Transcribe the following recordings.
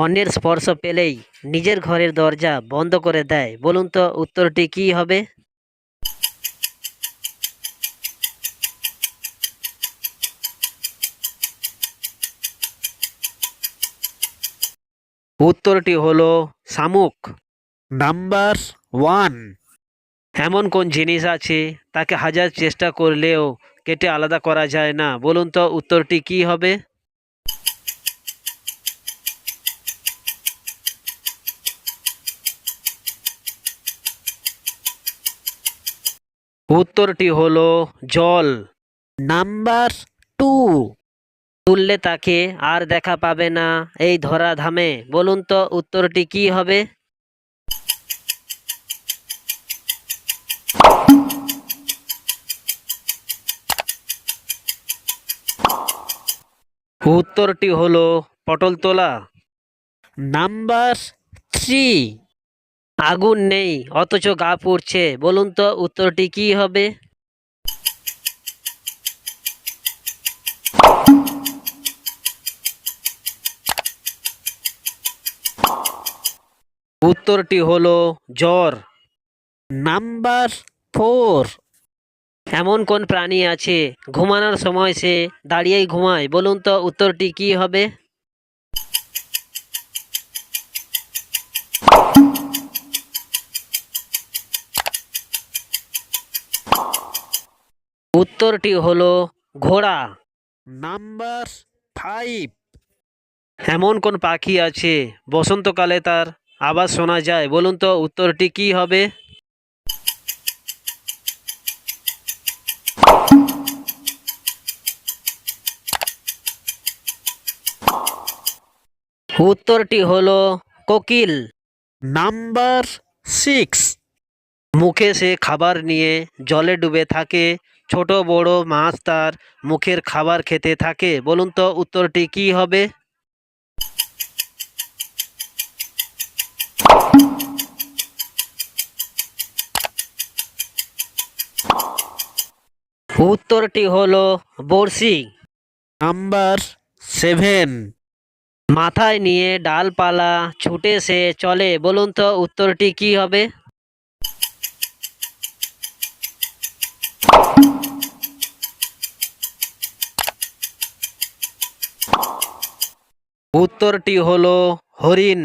অন্যের স্পর্শ পেলেই নিজের ঘরের দরজা বন্ধ করে দেয়, বলুন তো উত্তরটি কি হবে? উত্তরটি হলো শামুক। Number one. এমন কোন জিনিস আছে তাকে হাজার চেষ্টা করলেও কেটে আলাদা করা যায় না, বলুন তো উত্তরটি কি হবে? উত্তরটি হলো জল। Number two. তুললে তাকে আর দেখা পাবে না এই ধরা ধামে, বলুন তো উত্তরটি কি হবে? উত্তরটি হলো পটল তোলা। Number three. আগুন নেই অথচ গা পুড়ছে, বলুন তো উত্তরটি কি হবে? উত্তরটি হলো জ্বর। Number four. এমন কোন প্রাণী আছে ঘুমানোর সময় সে দাঁড়িয়েই ঘুমায়, বলুন তো উত্তরটি কি হবে? উত্তরটি হলো ঘোড়া। Number five. এমন কোন পাখি আছে বসন্তকালে তার আওয়াজ শোনা যায়, বলুন তো উত্তরটি কি হবে? উত্তরটি হলো কোকিল। Number six. মুখে সে খাবার নিয়ে জলে ডুবে থাকে, ছোট বড় মাছ তার মুখের খাবার খেতে থাকে, বলুন তো উত্তরটি কি হবে? উত্তরটি হলো বড়শি। Number seven. মাথায় নিয়ে ডালপালা ছুটে সে চলে, বলুন তো উত্তরটি কি হবে? উত্তরটি হলো হরিণ।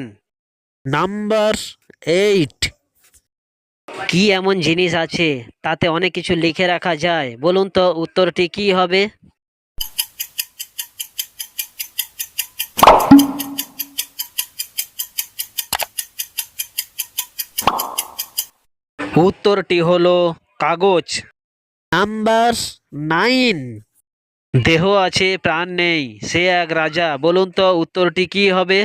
Number eight. কি এমন জিনিস আছে তাতে অনেক কিছু লিখে রাখা যায়, বলুন তো উত্তরটি কি হবে? উত্তরটি হলো কাগজ। Number nine. দেহ আছে প্রাণ নেই সে এক রাজা, বলুন তো উত্তরটি কি হবে?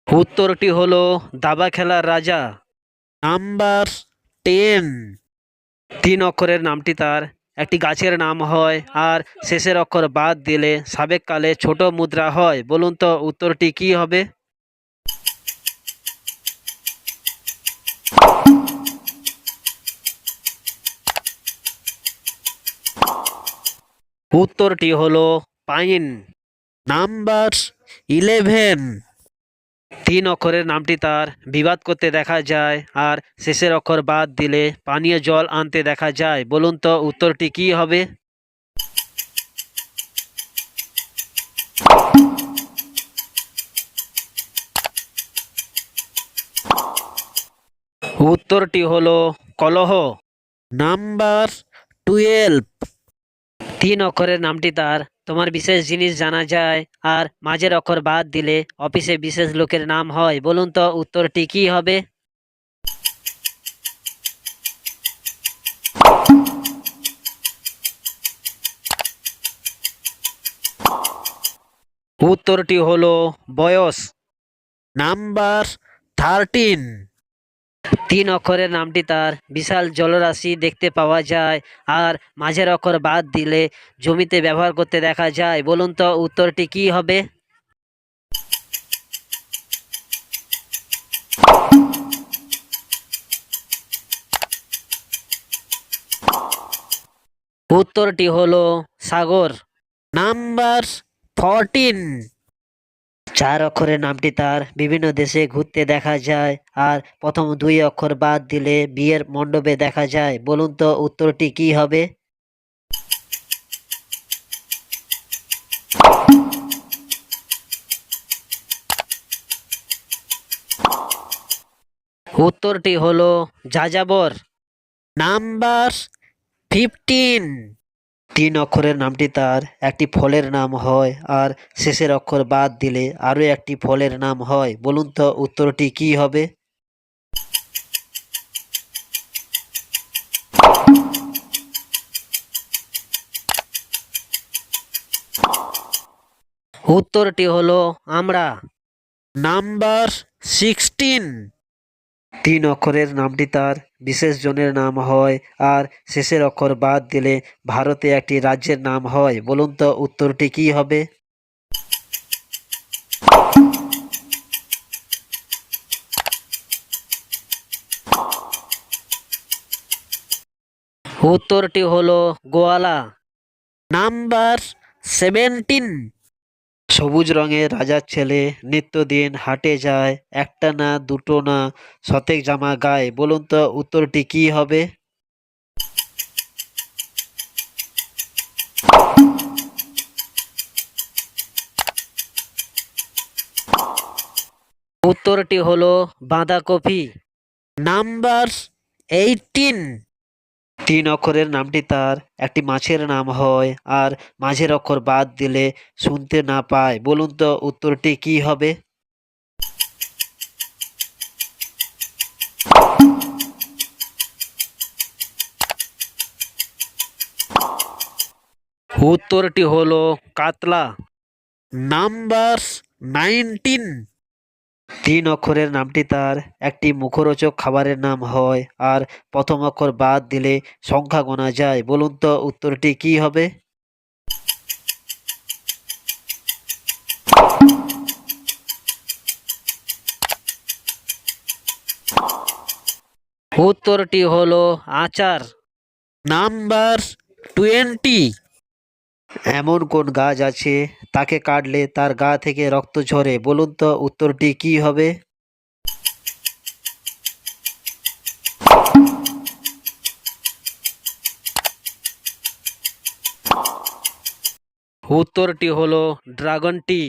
উত্তরটি হলো দাবা খেলার রাজা। Number ten. তিন অক্ষরের নামটি তার একটি গাছের নাম হয়, আর শেষের অক্ষর বাদ দিলে সাবেককালে ছোট মুদ্রা হয়, বলুন তো উত্তরটি কি হবে? উত্তরটি হলো পাইন। Number eleven. তিন অক্ষরের নামটি তার বিবাদ করতে দেখা যায়, আর শেষের অক্ষর বাদ দিলে পানীয় জল আনতে দেখা যায়, বলুন তো উত্তরটি কি হবে? উত্তরটি হলো কলহ। Number twelve. তিন অক্ষরের নামটি তার তোমার বিশেষ জিনিস জানা যায়, আর মাঝের অক্ষর বাদ দিলে অফিসে বিশেষ লোকের নাম হয়, বলুন তো উত্তরটি কি হবে? উত্তরটি হলো বয়স। Number thirteen. তিন অক্ষরের নামটি তার বিশাল জলরাশি দেখতে পাওয়া যায়, আর মাঝের অক্ষর বাদ দিলে জমিতে ব্যবহার করতে দেখা যায়, বলুন তো উত্তরটি কি হবে? উত্তরটি হলো সাগর। নাম্বার 14। 4 অক্ষরের নামটি তার বিভিন্ন দেশে ঘুরতে দেখা যায় আর প্রথম 2 অক্ষর বাদ দিলে বিয়ের মণ্ডপে দেখা যায়। বলুন তো উত্তরটি কি হবে? উত্তরটি হলো যাযাবর। নাম্বার 15। 3 অক্ষরের নামটি তার একটি ফলের নাম হয় আর শেষের অক্ষর বাদ দিলে আরো একটি ফলের নাম হয়। বলুন তো উত্তরটি কি হবে? উত্তরটি হলো আমড়া। নাম্বার 16। 3 অক্ষরের নামটি তার বিশেষ জনের নাম হয় আর শেষের অক্ষর বাদ দিলে ভারতে একটি রাজ্যের নাম হয়। বলুন তো উত্তরটি কি হবে? উত্তরটি হলো গোয়ালা। নাম্বার 17। সবুজ রঙের রাজার ছেলে নিত্যদিন হাটে যায়, একটা না দুটো না শতেক জামা গায়ে। বলুন তো উত্তরটি কি হবে? উত্তরটি হলো বাঁধাকপি। নাম্বার 18। 3 অক্ষরের নামটি তার একটি মাছের নাম হয় আর মাঝের অক্ষর বাদ দিলে শুনতে না পায়। বলুন তো উত্তরটি কি হবে? উত্তরটি হলো কাতলা। নাম্বার 19। 3 অক্ষরের নামটি তার একটি মুখরোচক খাবারের নাম হয় আর প্রথম অক্ষর বাদ দিলে সংখ্যা গোনা যায়। বলুন তো উত্তরটি কি হবে? উত্তরটি হলো আচার। নাম্বার 20। এমন কোন গাছ আছে তাকে কাটলে তার গা থেকে রক্ত ঝরে? বলুন তো উত্তরটি কি হবে? উত্তরটি হলো ড্রাগন টি।